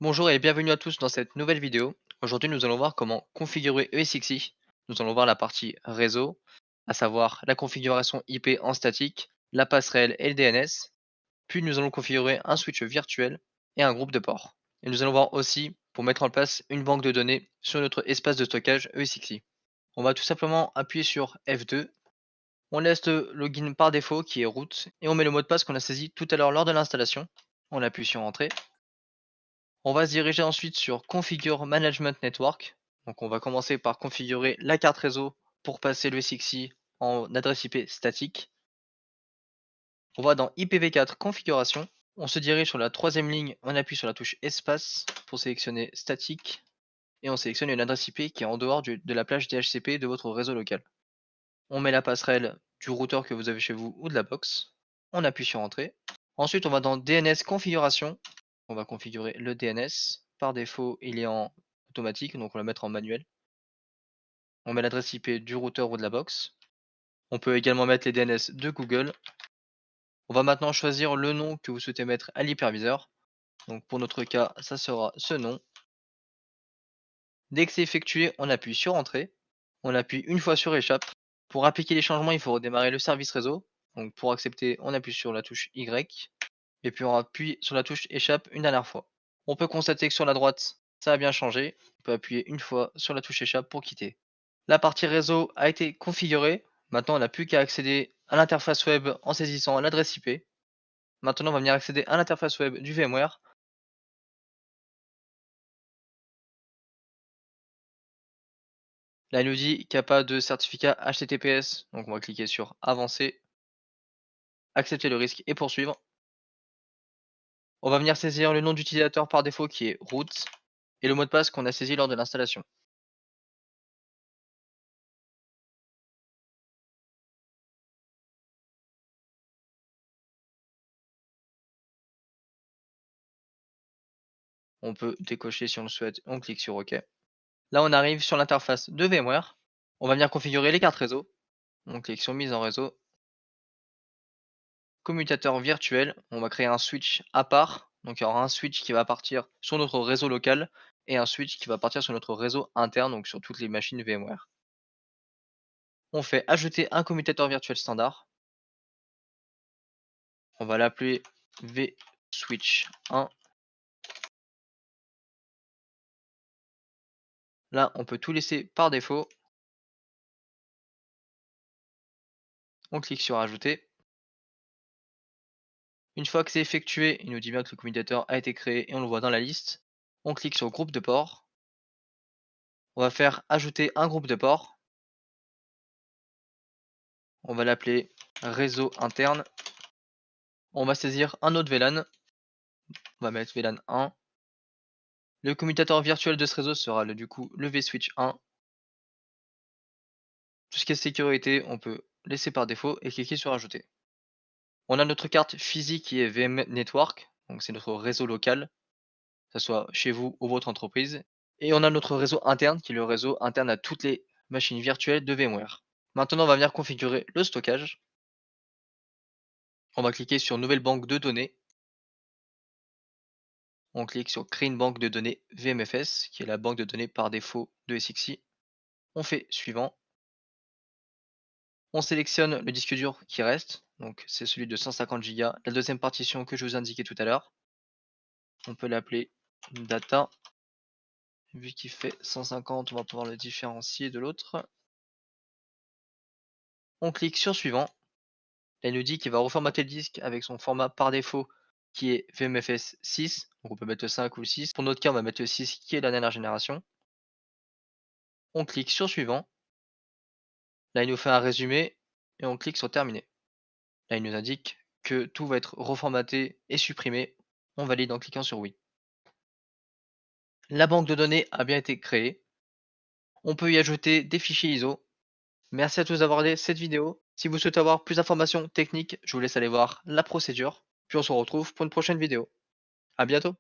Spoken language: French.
Bonjour et bienvenue à tous dans cette nouvelle vidéo. Aujourd'hui, nous allons voir comment configurer ESXi. Nous allons voir la partie réseau, à savoir la configuration IP en statique, la passerelle et le DNS. Puis nous allons configurer un switch virtuel et un groupe de ports. Et nous allons voir aussi pour mettre en place une banque de données sur notre espace de stockage ESXi. On va tout simplement appuyer sur F2. On laisse le login par défaut qui est root et on met le mot de passe qu'on a saisi tout à l'heure lors de l'installation. On appuie sur Entrée. On va se diriger ensuite sur Configure Management Network. Donc on va commencer par configurer la carte réseau pour passer le SXI en adresse IP statique. On va dans IPv4 Configuration. On se dirige sur la troisième ligne, on appuie sur la touche Espace pour sélectionner statique et on sélectionne une adresse IP qui est en dehors de la plage DHCP de votre réseau local. On met la passerelle du routeur que vous avez chez vous ou de la box. On appuie sur Entrée. Ensuite, on va dans DNS Configuration. On va configurer le DNS. Par défaut, il est en automatique, donc on va le mettre en manuel. On met l'adresse IP du routeur ou de la box. On peut également mettre les DNS de Google. On va maintenant choisir le nom que vous souhaitez mettre à l'hyperviseur. Donc pour notre cas, ça sera ce nom. Dès que c'est effectué, on appuie sur Entrée. On appuie une fois sur Échappe. Pour appliquer les changements, il faut redémarrer le service réseau. Donc pour accepter, on appuie sur la touche Y. Et puis on appuie sur la touche Échappe une dernière fois. On peut constater que sur la droite, ça a bien changé. On peut appuyer une fois sur la touche Échappe pour quitter. La partie réseau a été configurée. Maintenant, on n'a plus qu'à accéder à l'interface web en saisissant l'adresse IP. Maintenant, on va venir accéder à l'interface web du VMware. Là, il nous dit qu'il n'y a pas de certificat HTTPS. Donc, on va cliquer sur Avancer, accepter le risque et poursuivre. On va venir saisir le nom d'utilisateur par défaut qui est root et le mot de passe qu'on a saisi lors de l'installation. On peut décocher si on le souhaite, on clique sur OK. Là, on arrive sur l'interface de VMware. On va venir configurer les cartes réseau. On clique sur Mise en réseau. Commutateur virtuel, on va créer un switch à part. Donc il y aura un switch qui va partir sur notre réseau local et un switch qui va partir sur notre réseau interne, donc sur toutes les machines VMware. On fait ajouter un commutateur virtuel standard. On va l'appeler vSwitch 1. Là, on peut tout laisser par défaut. On clique sur ajouter. Une fois que c'est effectué, il nous dit bien que le commutateur a été créé et on le voit dans la liste. On clique sur groupe de ports. On va faire ajouter un groupe de ports. On va l'appeler réseau interne. On va saisir un autre VLAN. On va mettre VLAN 1. Le commutateur virtuel de ce réseau sera du coup le vSwitch 1. Tout ce qui est sécurité, on peut laisser par défaut et cliquer sur ajouter. On a notre carte physique qui est VM Network, donc c'est notre réseau local, que ce soit chez vous ou votre entreprise. Et on a notre réseau interne qui est le réseau interne à toutes les machines virtuelles de VMware. Maintenant, on va venir configurer le stockage. On va cliquer sur Nouvelle banque de données. On clique sur Créer une banque de données VMFS, qui est la banque de données par défaut de SXI. On fait Suivant. On sélectionne le disque dur qui reste, donc c'est celui de 150 Go, la deuxième partition que je vous indiquais tout à l'heure. On peut l'appeler data. Vu qu'il fait 150, on va pouvoir le différencier de l'autre. On clique sur suivant. Là, il nous dit qu'il va reformater le disque avec son format par défaut qui est VMFS 6. Donc on peut mettre le 5 ou le 6. Pour notre cas, on va mettre le 6 qui est la dernière génération. On clique sur suivant. Là, il nous fait un résumé et on clique sur terminer. Là, il nous indique que tout va être reformaté et supprimé. On valide en cliquant sur oui. La banque de données a bien été créée. On peut y ajouter des fichiers ISO. Merci à tous d'avoir regardé cette vidéo. Si vous souhaitez avoir plus d'informations techniques, je vous laisse aller voir la procédure. Puis on se retrouve pour une prochaine vidéo. À bientôt.